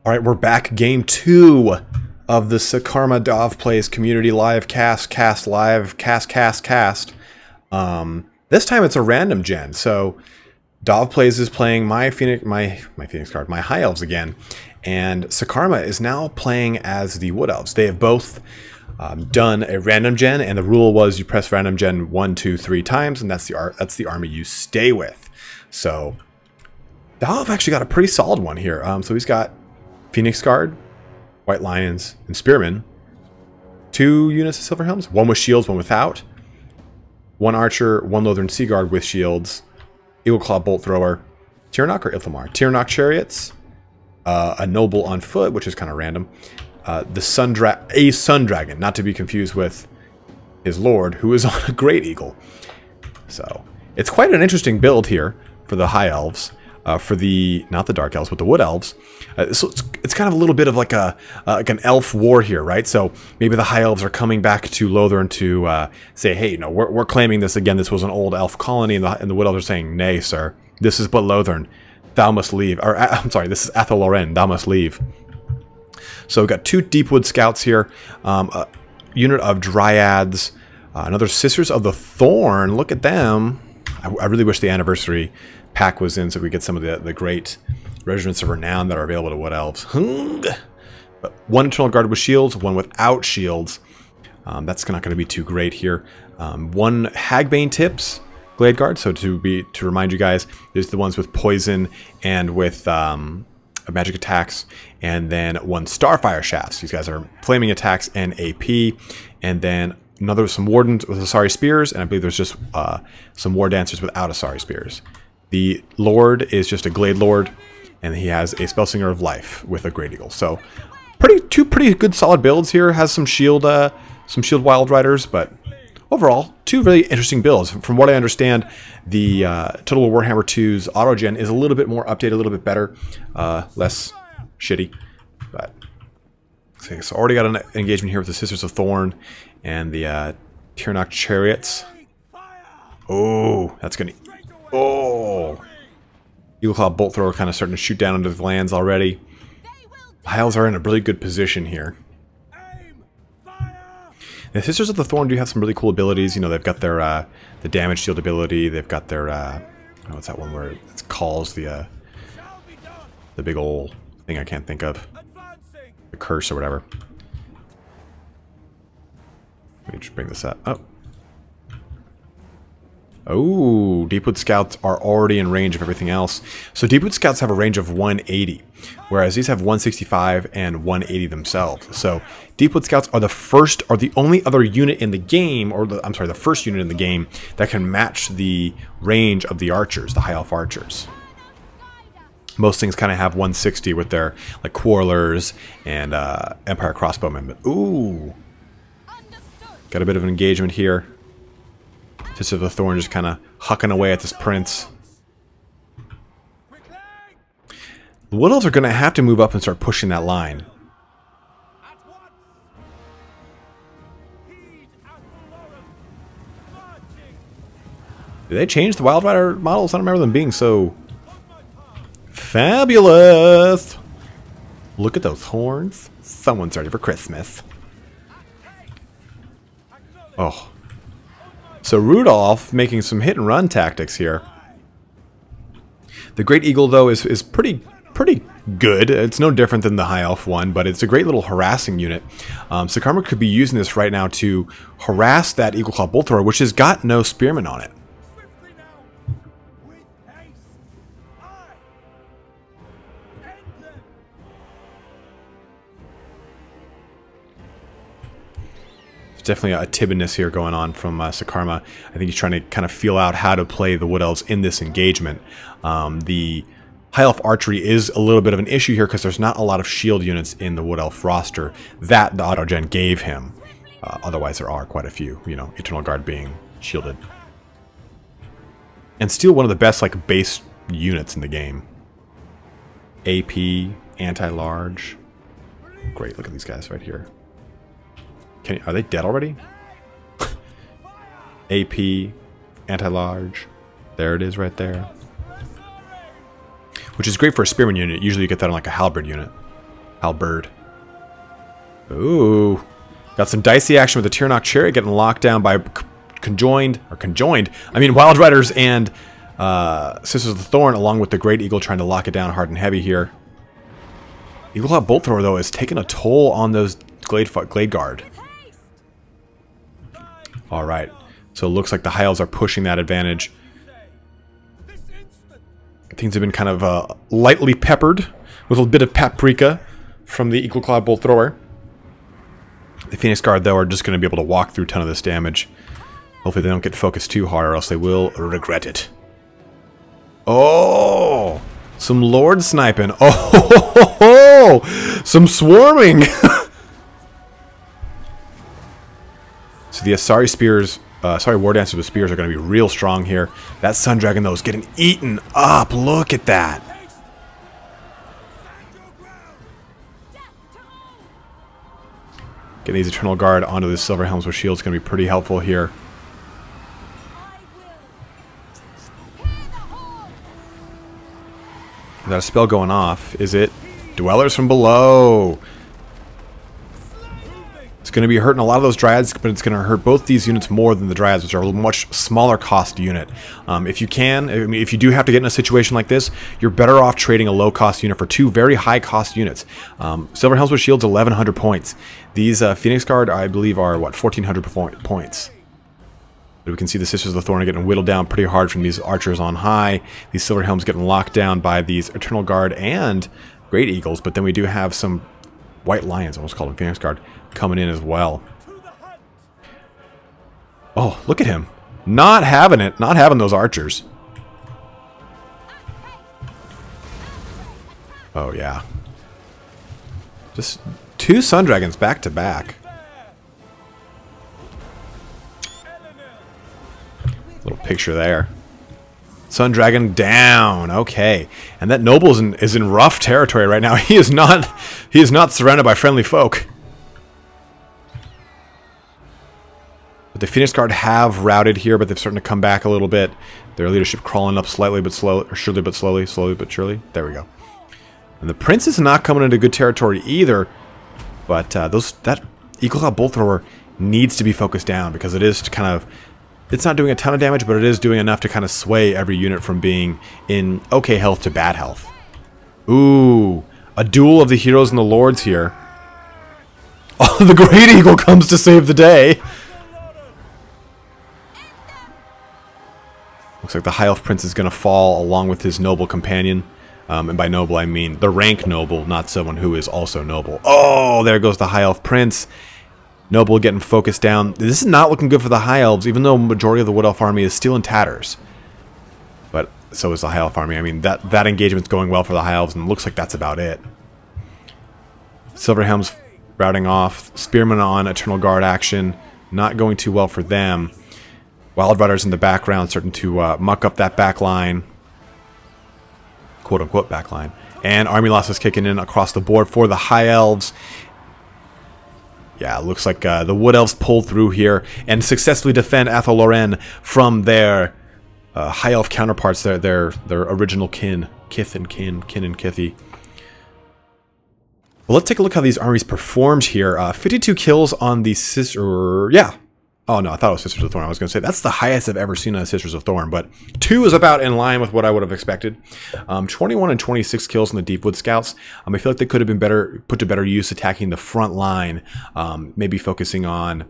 All right, we're back. Game 2 of the Sakarma Dov Plays Community Live Cast. This time it's a random gen. So Dov Plays is playing my Phoenix card, my High Elves again, and Sakarma is now playing as the Wood Elves. They have both done a random gen, and the rule was you press random gen 1, 2, 3 times, and that's the army you stay with. So Dov actually got a pretty solid one here. So he's got Phoenix Guard, White Lions, and Spearmen. 2 units of Silver Helms, 1 with shields, 1 without. 1 Archer, 1 Lothern Sea Guard with shields. Eagle Claw Bolt Thrower, Tirnock or Ilthamar. Tirnock Chariots, a Noble on foot, which is kind of random. The Sun Dragon, not to be confused with his Lord, who is on a Great Eagle. So it's quite an interesting build here for the High Elves. For the, not the Dark Elves, but the Wood Elves. So it's kind of a little bit of like an elf war here, right? So maybe the High Elves are coming back to Lothern to say, hey, no, we're claiming this again. This was an old elf colony, and the Wood Elves are saying, nay, sir, this is but Lothern. Thou must leave. Or, I'm sorry, this is Athel Loren. Thou must leave. So we've got 2 Deepwood Scouts here, a unit of Dryads, another Sisters of the Thorn. Look at them. I really wish the anniversary pack was in so we get some of the great regiments of renown that are available to Wood Elves. But 1 Eternal Guard with shields, 1 without shields. That's not going to be too great here. 1 Hagbane Tips Glade Guard. So to remind you guys, there's the ones with poison and with magic attacks, and then 1 Starfire Shafts. These guys are flaming attacks and AP, and then some Wardens with Asari Spears, and I believe there's just some War Dancers without Asari Spears. The Lord is just a Glade Lord, and he has a Spellslinger of Life with a Great Eagle. So, two pretty good solid builds here. Has some shield Wild Riders, but overall, 2 really interesting builds. From what I understand, the Total War Warhammer 2's Autogen is a little bit more updated, a little bit better, less shitty. But so already got an engagement here with the Sisters of Thorn and the Tirnock Chariots. Oh, that's gonna. Oh! Eagle Claw Bolt Thrower kind of starting to shoot down into the lands already. High Elves are in a really good position here. The Sisters of the Thorn do have some really cool abilities. You know, they've got their the damage shield ability. They've got their what's that one where it calls the big old thing I can't think of, the curse or whatever. Let me just bring this up. Oh, Deepwood Scouts are already in range of everything else. So Deepwood Scouts have a range of 180, whereas these have 165 and 180 themselves. So Deepwood Scouts are the only other unit in the game, or the first unit in the game that can match the range of the archers, the High Elf archers. Most things kind of have 160 with their like Quarrelers and Empire Crossbowmen. But ooh, got a bit of an engagement here. Sisters of the Thorn just kind of hucking away at this prince. The Wood Elves are going to have to move up and start pushing that line. Did they change the Wild Rider models? I don't remember them being so fabulous. Look at those horns. Someone's ready for Christmas. Oh. So Rudolph making some hit and run tactics here. The Great Eagle though is pretty good. It's no different than the High Elf one, but it's a great little harassing unit. Sakarma could be using this right now to harass that Eagle Claw Bolt Thrower, which has got no Spearmen on it. Definitely a Tibbiness here going on from Sakarma. I think he's trying to kind of feel out how to play the Wood Elves in this engagement. The High Elf archery is a little bit of an issue here because there's not a lot of shield units in the Wood Elf roster that the Autogen gave him. Otherwise there are quite a few, you know, Eternal Guard being shielded. And still one of the best like base units in the game. AP, anti-large. Great, look at these guys right here. Are they dead already? AP, anti-large. There it is right there. Which is great for a Spearman unit. Usually you get that on like a Halberd unit. Halberd. Ooh. Got some dicey action with the Tyrannok Chariot getting locked down by conjoined. I mean, Wild Riders and Sisters of the Thorn, along with the Great Eagle trying to lock it down hard and heavy here. Eagle Cloud Bolt Thrower, though, is taking a toll on those Glade Guard. Alright. So it looks like the High Elves are pushing that advantage. Things have been kind of lightly peppered with a bit of paprika from the Eagle Cloud Bolt Thrower. The Phoenix Guard, though, are just going to be able to walk through a ton of this damage. Hopefully they don't get focused too hard, or else they will regret it. Oh! Some Lord sniping. Oh! Some swarming! So the Asari Spears, War Dancers with Spears are going to be real strong here. That Sun Dragon, though, is getting eaten up. Look at that. Getting these Eternal Guard onto the Silver Helms with Shields is going to be pretty helpful here. Is that a spell going off? Is it? Dwellers from Below. It's going to be hurting a lot of those Dryads, but it's going to hurt both these units more than the Dryads, which are a much smaller cost unit. If you can, I mean, if you do have to get in a situation like this, you're better off trading a low-cost unit for two very high-cost units. Silver Helms with Shields, 1,100 points. These Phoenix Guard, I believe, are, what, 1,400 points. But we can see the Sisters of the Thorn are getting whittled down pretty hard from these archers on high. These Silver Helms getting locked down by these Eternal Guard and Great Eagles, but then we do have some White Lions, almost called them Phoenix Guard, coming in as well. Oh, look at him. Not having it. Not having those archers. Oh, yeah. Just two Sun Dragons back to back. Little picture there. Sun Dragon down. Okay. And that noble is in rough territory right now. He is not surrounded by friendly folk. But the Phoenix Guard have routed here, but they're starting to come back a little bit. Their leadership crawling up slightly but slowly, or surely but slowly, slowly but surely. There we go. And the Prince is not coming into good territory either. But that Eagle Cloud Bolt Thrower needs to be focused down, because it is kind of, it's not doing a ton of damage, but it is doing enough to kind of sway every unit from being in okay health to bad health. Ooh, a duel of the heroes and the lords here. Oh, the Great Eagle comes to save the day. Looks like the High Elf Prince is going to fall along with his noble companion. And by noble, I mean the rank noble, not someone who is also noble. Oh, there goes the High Elf Prince. Noble getting focused down. This is not looking good for the High Elves, even though majority of the Wood Elf army is still in tatters. But so is the High Elf army. I mean, that engagement's going well for the High Elves, and it looks like that's about it. Silver Helms routing off. Spearmen on Eternal Guard action. Not going too well for them. Wild Riders in the background starting to muck up that back line. Quote-unquote back line. And army losses kicking in across the board for the High Elves. Yeah, it looks like the Wood Elves pulled through here and successfully defend Athel Loren from their High Elf counterparts, their original kin and kithy. Well, let's take a look how these armies performed here. 52 kills on the Sister... Yeah. Oh, no, I thought it was Sisters of Thorn. I was going to say, that's the highest I've ever seen on Sisters of Thorn, but 2 is about in line with what I would have expected. 21 and 26 kills on the Deepwood Scouts. I feel like they could have been put to better use attacking the front line, maybe focusing on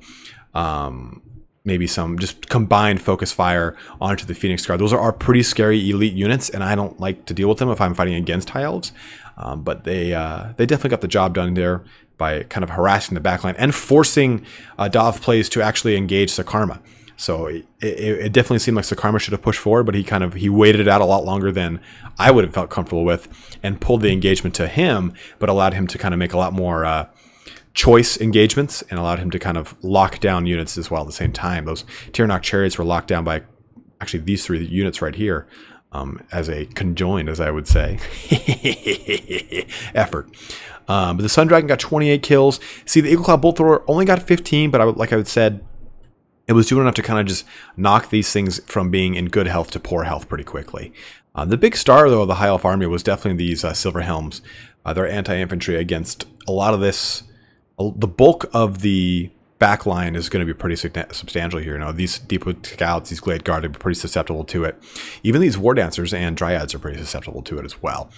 maybe some just combined focus fire onto the Phoenix Guard. Those are pretty scary elite units, and I don't like to deal with them if I'm fighting against High Elves. But they definitely got the job done there by kind of harassing the backline and forcing Dov plays to actually engage Sakarma. So it definitely seemed like Sakarma should have pushed forward, but he waited it out a lot longer than I would have felt comfortable with and pulled the engagement to him, but allowed him to kind of make a lot more choice engagements and allowed him to kind of lock down units as well at the same time. Those Tyrannok Chariots were locked down by actually these 3 units right here. As a conjoined, as I would say, effort. But the Sun Dragon got 28 kills. See, the Eagle Cloud Bolt Thrower only got 15, but like I said, it was doing enough to kind of just knock these things from being in good health to poor health pretty quickly. The big star, though, of the High Elf army was definitely these Silver Helms. They're anti-infantry against a lot of this. The bulk of the back line is going to be pretty substantial here. You know, these Depot Scouts, these Glade Guard are pretty susceptible to it. Even these War Dancers and Dryads are pretty susceptible to it as well.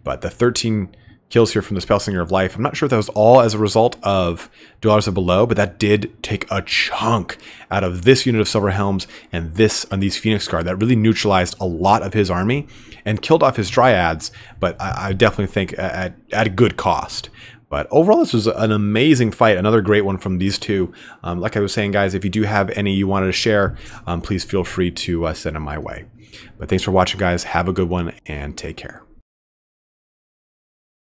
But the 13 kills here from the Spellslinger of Life, I'm not sure if that was all as a result of Dwellers of Below, but that did take a chunk out of this unit of Silver Helms and these Phoenix Guard. That really neutralized a lot of his army and killed off his Dryads, but I definitely think at a good cost. But overall, this was an amazing fight. Another great one from these two. Like I was saying, guys, if you do have any you wanted to share, please feel free to send them my way. But thanks for watching, guys. Have a good one and take care.